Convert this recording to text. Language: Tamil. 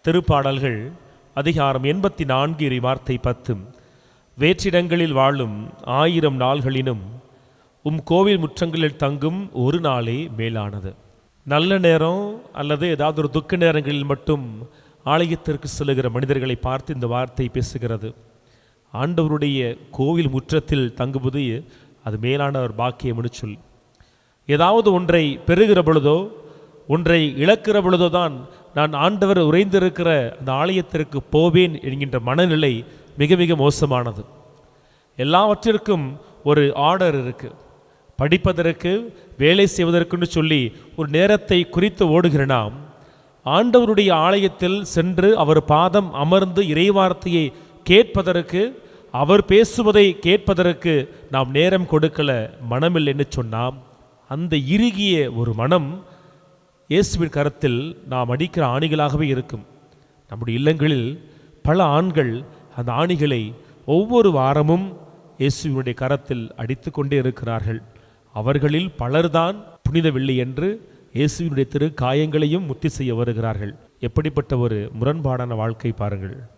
திருப்பாடல்கள் அதிகாரம் 84 இறைவார்த்தை 10. வேற்றிடங்களில் வாழும் 1000 நாள்களினும் உம் கோவில் முற்றங்களில் தங்கும் ஒரு நாளே மேலானது. நல்ல நேரம் அல்லது ஏதாவது ஒரு துக்க நேரங்களில் மட்டும் ஆலயத்திற்கு செல்லுகிற மனிதர்களை பார்த்து இந்த வார்த்தை பேசுகிறது. ஆண்டவருடைய கோவில் முற்றத்தில் தங்குவது அது மேலான ஒரு பாக்கியம்னு சொல். ஏதாவது ஒன்றை பெறுகிற பொழுதோ ஒன்றை இழக்கிற பொழுதோ தான் நான் ஆண்டவர் உறைந்திருக்கிற அந்த ஆலயத்திற்கு போவேன் என்கின்ற மனநிலை மிக மிக மோசமானது. எல்லாவற்றிற்கும் ஒரு ஆர்டர் இருக்கு. படிப்பதற்கு, வேலை செய்வதற்குன்னு சொல்லி ஒரு நேரத்தை குறித்து ஓடுகிற நாம் ஆண்டவருடைய ஆலயத்தில் சென்று அவர் பாதம் அமர்ந்து இறைவார்த்தையை கேட்பதற்கு, அவர் பேசுவதை கேட்பதற்கு நாம் நேரம் கொடுக்கல, மனமில்லைன்னு சொன்னாம். அந்த இறுகிய ஒரு மனம் இயேசுவின் கரத்தில் நாம் அடிக்கிற ஆணிகளாகவே இருக்கும். நம்முடைய இல்லங்களில் பல ஆண்கள் அந்த ஆணிகளை ஒவ்வொரு வாரமும் இயேசுவினுடைய கரத்தில் அடித்து கொண்டே இருக்கிறார்கள். அவர்களில் பலர்தான் புனித வெள்ளி என்று இயேசுவினுடைய திரு காயங்களையும் முத்தி செய்ய வருகிறார்கள். எப்படிப்பட்ட ஒரு முரண்பாடான வாழ்க்கை பாருங்கள்.